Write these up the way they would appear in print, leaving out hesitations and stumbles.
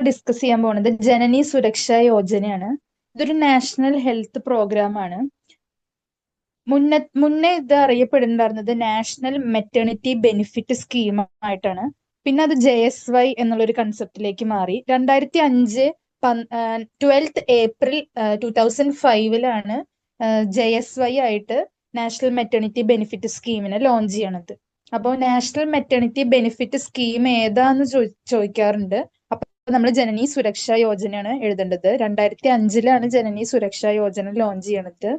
Discuss ചെയ്യാൻ പോകുന്നത് ജനനി സുരക്ഷാ യോജനയാണ്. ഇതൊരു നാഷണൽ ഹെൽത്ത് പ്രോഗ്രാം ആണ്. മുന്നേ ഇത് അറിയപ്പെടുന്നുണ്ടായിരുന്നത് നാഷണൽ മെറ്റേണിറ്റി ബെനിഫിറ്റ് സ്കീം ആയിട്ടാണ്. പിന്നെ അത് JSY എന്നുള്ളൊരു കൺസെപ്റ്റിലേക്ക് മാറി. 2005 12th April 2005 JSY ആയിട്ട് നാഷണൽ മെറ്റേണിറ്റി ബെനിഫിറ്റ് സ്കീമിനെ ലോഞ്ച് ചെയ്യണത്. അപ്പോൾ നാഷണൽ മെറ്റേണിറ്റി ബെനിഫിറ്റ് സ്കീം ഏതാന്ന് ചോദിക്കാറുണ്ട്. അപ്പൊ നമ്മൾ ജനനി സുരക്ഷാ യോജനയാണ് എഴുതേണ്ടത്. 2005 ജനനി സുരക്ഷാ യോജന ലോഞ്ച് ചെയ്യണത്.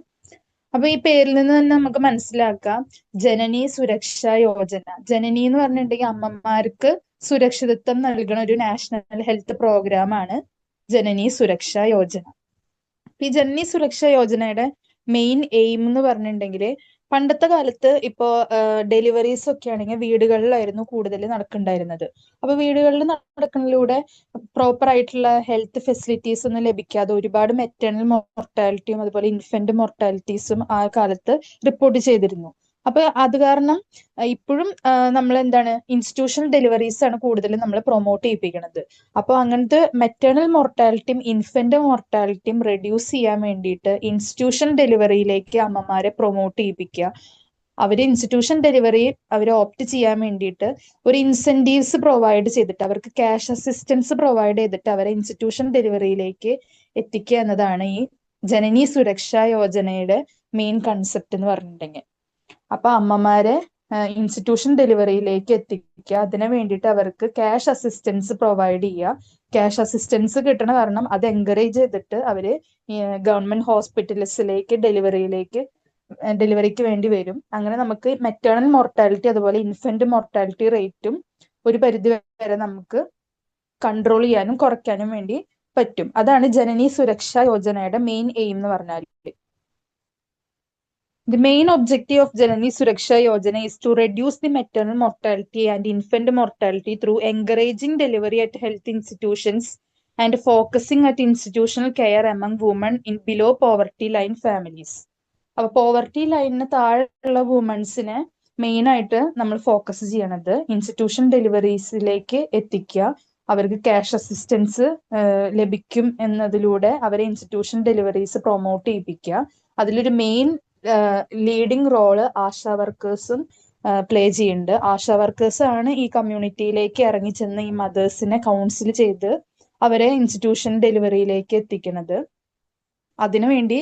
അപ്പൊ ഈ പേരിൽ നിന്ന് തന്നെ നമുക്ക് മനസ്സിലാക്കാം ജനനി സുരക്ഷാ യോജന. ജനനി എന്ന് പറഞ്ഞിട്ടുണ്ടെങ്കിൽ അമ്മമാർക്ക് സുരക്ഷിതത്വം നൽകുന്ന ഒരു നാഷണൽ ഹെൽത്ത് പ്രോഗ്രാം ആണ് ജനനി സുരക്ഷാ യോജന. ഈ ജനനി സുരക്ഷാ യോജനയുടെ മെയിൻ എയിം എന്ന് പറഞ്ഞിട്ടുണ്ടെങ്കിൽ പണ്ടത്തെ കാലത്ത് ഇപ്പോ ഡെലിവറീസ് ഒക്കെ ആണെങ്കിൽ വീടുകളിലായിരുന്നു കൂടുതൽ നടക്കുന്നുണ്ടായിരുന്നത്. അപ്പൊ വീടുകളിൽ നടക്കുന്നതിലൂടെ പ്രോപ്പർ ആയിട്ടുള്ള ഹെൽത്ത് ഫെസിലിറ്റീസ് ഒന്നും ലഭിക്കാതെ ഒരുപാട് മെറ്റേണൽ മോർട്ടാലിറ്റിയും അതുപോലെ ഇൻഫന്റ് മോർട്ടാലിറ്റീസും ആ കാലത്ത് റിപ്പോർട്ട് ചെയ്തിരുന്നു. അപ്പൊ അത് കാരണം ഇപ്പോഴും നമ്മൾ എന്താണ് ഇൻസ്റ്റിറ്റ്യൂഷണൽ ഡെലിവറീസ് ആണ് കൂടുതലും നമ്മൾ പ്രൊമോട്ട് ചെയ്യിപ്പിക്കുന്നത്. അപ്പൊ അങ്ങനത്തെ മെറ്റേണൽ മോർട്ടാലിറ്റിയും ഇൻഫന്റ് മോർട്ടാലിറ്റിയും റെഡ്യൂസ് ചെയ്യാൻ വേണ്ടിയിട്ട് ഇൻസ്റ്റിറ്റ്യൂഷണൽ ഡെലിവറിയിലേക്ക് അമ്മമാരെ പ്രൊമോട്ട് ചെയ്യിപ്പിക്കുക. അവര് ഇൻസ്റ്റിറ്റ്യൂഷൻ ഡെലിവറി അവർ ഓപ്റ്റ് ചെയ്യാൻ വേണ്ടിയിട്ട് ഒരു ഇൻസെന്റീവ്സ് പ്രൊവൈഡ് ചെയ്തിട്ട് അവർക്ക് ക്യാഷ് അസിസ്റ്റൻസ് പ്രൊവൈഡ് ചെയ്തിട്ട് അവരെ ഇൻസ്റ്റിറ്റ്യൂഷൻ ഡെലിവറിയിലേക്ക് എത്തിക്കുക എന്നതാണ് ഈ ജനനി സുരക്ഷാ യോജനയുടെ മെയിൻ കൺസെപ്റ്റ് എന്ന് പറഞ്ഞിട്ടുണ്ടെങ്കിൽ. അപ്പൊ അമ്മമാരെ ഇൻസ്റ്റിറ്റ്യൂഷൻ ഡെലിവറിയിലേക്ക് എത്തിക്കുക, അതിനു വേണ്ടിയിട്ട് അവർക്ക് ക്യാഷ് അസിസ്റ്റൻസ് പ്രൊവൈഡ് ചെയ്യുക. ക്യാഷ് അസിസ്റ്റൻസ് കിട്ടണ കാരണം അത് എൻകറേജ് ചെയ്തിട്ട് അവര് ഗവൺമെന്റ് ഹോസ്പിറ്റൽസിലേക്ക് ഡെലിവറിക്ക് വേണ്ടി വരും. അങ്ങനെ നമുക്ക് മെറ്റേണൽ മോർട്ടാലിറ്റി അതുപോലെ ഇൻഫന്റ് മോർട്ടാലിറ്റി റേറ്റും ഒരു പരിധി വരെ നമുക്ക് കൺട്രോൾ ചെയ്യാനും കുറയ്ക്കാനും വേണ്ടി പറ്റും. അതാണ് ജനനി സുരക്ഷാ യോജനയുടെ മെയിൻ എയിം എന്ന് പറഞ്ഞാൽ. The main objective of Janani Suraksha Yojana is to reduce the maternal mortality and infant mortality through encouraging delivery at health institutions and focusing at institutional care among women in below poverty line families. അപ്പോൾ poverty ലൈനിന് താഴെയുള്ള വുമൻസിനെ main ആയിട്ട് നമ്മൾ focus ചെയ്യണത് institution ഡെലിവറീസിലേക്ക് എത്തിക്കുക. അവർക്ക് cash assistance ലഭിക്കും എന്നതിലൂടെ അവരെ ഇൻസ്റ്റിറ്റ്യൂഷൻ ഡെലിവറീസ് പ്രൊമോട്ട് ചെയ്യിപ്പിക്കുക. അതിലൊരു മെയിൻ ലീഡിങ് റോള് ആശാ വർക്കേഴ്സും പ്ലേ ചെയ്യുന്നുണ്ട്. ആശാ വർക്കേഴ്സ് ആണ് ഈ കമ്മ്യൂണിറ്റിയിലേക്ക് ഇറങ്ങി ചെന്ന് ഈ മദേഴ്സിനെ കൗൺസിൽ ചെയ്ത് അവരെ ഇൻസ്റ്റിറ്റ്യൂഷൻ ഡെലിവറിയിലേക്ക് എത്തിക്കുന്നത്. അതിനുവേണ്ടി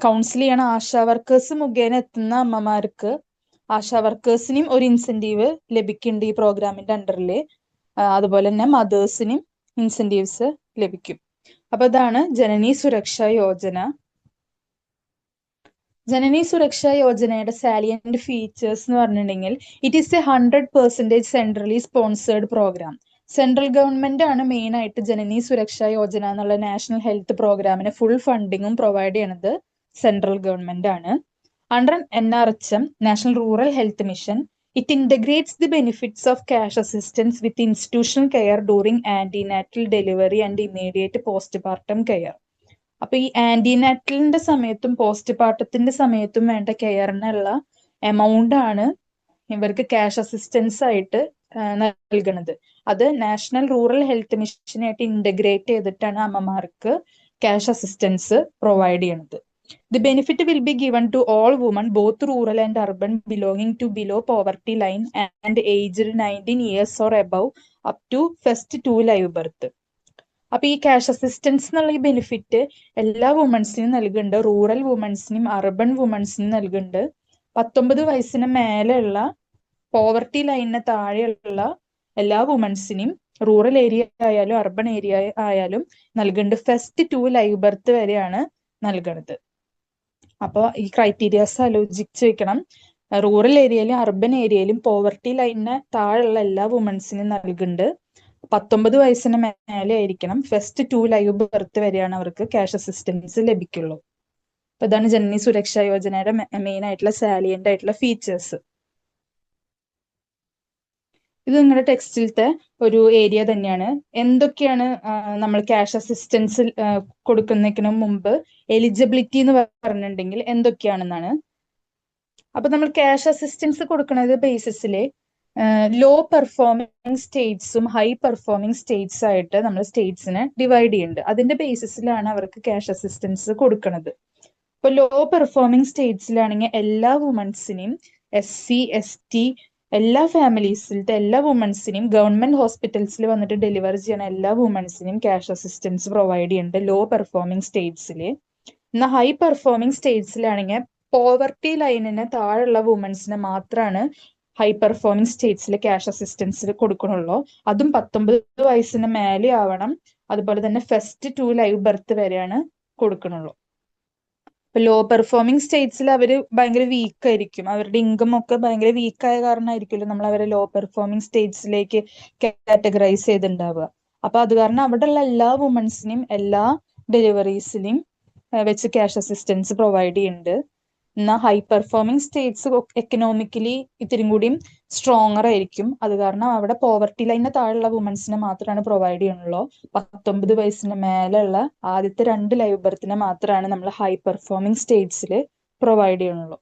കൗൺസിൽ ചെയ്യണ ആശാ വർക്കേഴ്സ് മുഖേന എത്തുന്ന അമ്മമാർക്ക് ആശാ വർക്കേഴ്സിനും ഒരു ഇൻസെന്റീവ് ലഭിക്കുന്നുണ്ട് ഈ പ്രോഗ്രാമിന്റെ അണ്ടറിൽ. അതുപോലെ തന്നെ മദേഴ്സിനും ഇൻസെന്റീവ്സ് ലഭിക്കും. അപ്പൊ ഇതാണ് ജനനി സുരക്ഷാ യോജന. ജനനി സുരക്ഷാ യോജനയുടെ സാലിയന്റ് ഫീച്ചേഴ്സ് എന്ന് പറഞ്ഞിട്ടുണ്ടെങ്കിൽ it is a 100% centrally sponsored programme. Central government ആണ് മെയിൻ ആയിട്ട് ജനനി സുരക്ഷാ യോജന എന്നുള്ള നാഷണൽ ഹെൽത്ത് പ്രോഗ്രാമിന് ഫുൾ ഫണ്ടിങ്ങും പ്രൊവൈഡ് ചെയ്യണത് സെൻട്രൽ ഗവൺമെന്റ് ആണ്. Under NRHM national rural health mission it integrates the benefits of cash assistance with institutional care during antenatal delivery and immediate postpartum care. അപ്പൊ ഈ ആന്റിനാറ്റലിന്റെ സമയത്തും പോസ്റ്റ്പാർട്ടത്തിന്റെ സമയത്തും വേണ്ട കെയറിനുള്ള എമൗണ്ട് ആണ് ഇവർക്ക് ക്യാഷ് അസിസ്റ്റൻസ് ആയിട്ട് നൽകുന്നത്. അത് നാഷണൽ റൂറൽ ഹെൽത്ത് മിഷനായിട്ട് ഇന്റഗ്രേറ്റ് ചെയ്തിട്ടാണ് അമ്മമാർക്ക് ക്യാഷ് അസിസ്റ്റൻസ് പ്രൊവൈഡ് ചെയ്യുന്നത്. The benefit will be given to all women both rural and urban belonging to below poverty line and aged 19 years or above up to first 2 live birth. അപ്പൊ ഈ cash assistance എന്നുള്ള ഈ benefit എല്ലാ വുമൻസിനും നൽകുന്നുണ്ട്. Rural വുമൻസിനും urban വുമൻസിനും നൽകുന്നുണ്ട്. 19 വയസ്സിന് മേലെയുള്ള poverty ലൈനിന് താഴെയുള്ള എല്ലാ വുമൻസിനും റൂറൽ ഏരിയ ആയാലും അർബൻ ഏരിയ ആയാലും നൽകുന്നുണ്ട്. ഫസ്റ്റ് 2 ലൈവ് ബർത്ത് വരെയാണ് നൽകുന്നത്. അപ്പോൾ ഈ ക്രൈറ്റീരിയാസ് ആലോചിച്ച് വെക്കണം. റൂറൽ ഏരിയയിലും അർബൻ ഏരിയയിലും പോവർട്ടി ലൈനിന് താഴെയുള്ള എല്ലാ വുമൻസിനും നൽകുന്നുണ്ട്. 19 വയസ്സിന് മേലെ ആയിരിക്കണം. ഫസ്റ്റ് 2 ലൈവ് ബർത്ത് വരെയാണ് അവർക്ക് ക്യാഷ് അസിസ്റ്റൻസ് ലഭിക്കുള്ളൂ. അപ്പൊ ഇതാണ് ജനനി സുരക്ഷാ യോജനയുടെ മെയിൻ ആയിട്ടുള്ള സാലിയന്റ് ആയിട്ടുള്ള ഫീച്ചേഴ്സ്. ഇത് നിങ്ങളുടെ ടെക്സ്റ്റിലത്തെ ഒരു ഏരിയ തന്നെയാണ്. എന്തൊക്കെയാണ് നമ്മൾ ക്യാഷ് അസിസ്റ്റൻസ് കൊടുക്കുന്നതിന് മുമ്പ് എലിജിബിലിറ്റി എന്ന് പറഞ്ഞിട്ടുണ്ടെങ്കിൽ എന്തൊക്കെയാണെന്നാണ്. അപ്പൊ നമ്മൾ ക്യാഷ് അസിസ്റ്റൻസ് കൊടുക്കുന്നത് ബേസിസില് ലോ പെർഫോമിംഗ് സ്റ്റേറ്റ്സും ഹൈ പെർഫോമിംഗ് സ്റ്റേറ്റ്സ് ആയിട്ട് നമ്മൾ സ്റ്റേറ്റ്സിനെ ഡിവൈഡ് ചെയ്യുന്നുണ്ട്. അതിന്റെ ബേസിസിലാണ് അവർക്ക് ക്യാഷ് അസിസ്റ്റൻസ് കൊടുക്കുന്നത്. ഇപ്പൊ ലോ പെർഫോമിംഗ് സ്റ്റേറ്റ്സിലാണെങ്കിൽ എല്ലാ വുമൻസിനെയും SC ST എല്ലാ ഫാമിലീസിലത്തെ എല്ലാ വുമൻസിനെയും ഗവൺമെന്റ് ഹോസ്പിറ്റൽസിൽ വന്നിട്ട് ഡെലിവർ ചെയ്യണ എല്ലാ വുമൻസിനെയും ക്യാഷ് അസിസ്റ്റൻസ് പ്രൊവൈഡ് ചെയ്യുന്നുണ്ട് ലോ പെർഫോമിംഗ് സ്റ്റേറ്റ്സിൽ. എന്നാൽ ഹൈ പെർഫോമിംഗ് സ്റ്റേറ്റ്സിലാണെങ്കിൽ പോവർട്ടി ലൈനിന് താഴെയുള്ള വുമൻസിന് മാത്രമാണ് ഹൈ പെർഫോമിംഗ് സ്റ്റേറ്റ്സിൽ ക്യാഷ് അസിസ്റ്റൻസ് കൊടുക്കണുള്ളൂ. അതും 19 വയസ്സിന് മേലെ ആവണം. അതുപോലെ തന്നെ ഫസ്റ്റ് ടു ലൈവ് ബർത്ത് വരെയാണ് കൊടുക്കണുള്ളൂ. ഇപ്പൊ ലോ പെർഫോമിംഗ് സ്റ്റേറ്റ്സിൽ അവര് ഭയങ്കര വീക്ക് ആയിരിക്കും, അവരുടെ ഇൻകം ഒക്കെ ഭയങ്കര വീക്കായ കാരണമായിരിക്കുമല്ലോ നമ്മൾ അവരെ ലോ പെർഫോമിംഗ് സ്റ്റേറ്റ്സിലേക്ക് കാറ്റഗറൈസ് ചെയ്തിട്ടുണ്ടാവുക. അപ്പൊ അത് കാരണം അവിടെയുള്ള എല്ലാ വുമൻസിനെയും എല്ലാ ഡെലിവറീസിനെയും വെച്ച് ക്യാഷ് അസിസ്റ്റൻസ് പ്രൊവൈഡ് ചെയ്യുന്നുണ്ട്. എന്നാൽ ഹൈ പെർഫോമിംഗ് സ്റ്റേറ്റ്സ് എക്കണോമിക്കലി ഇത്തിരി കൂടിയും സ്ട്രോങ്ങർ ആയിരിക്കും. അത് കാരണം അവിടെ പോവർട്ടി ലൈനിന് താഴെയുള്ള വുമൻസിനെ മാത്രമാണ് പ്രൊവൈഡ് ചെയ്യണുള്ളൂ. 19 വയസ്സിന് മേലെയുള്ള ആദ്യത്തെ 2 ലൈവ് ബർത്തിനെ മാത്രമാണ് നമ്മൾ ഹൈ പെർഫോമിംഗ് സ്റ്റേറ്റ്സിൽ പ്രൊവൈഡ് ചെയ്യണുള്ളൂ.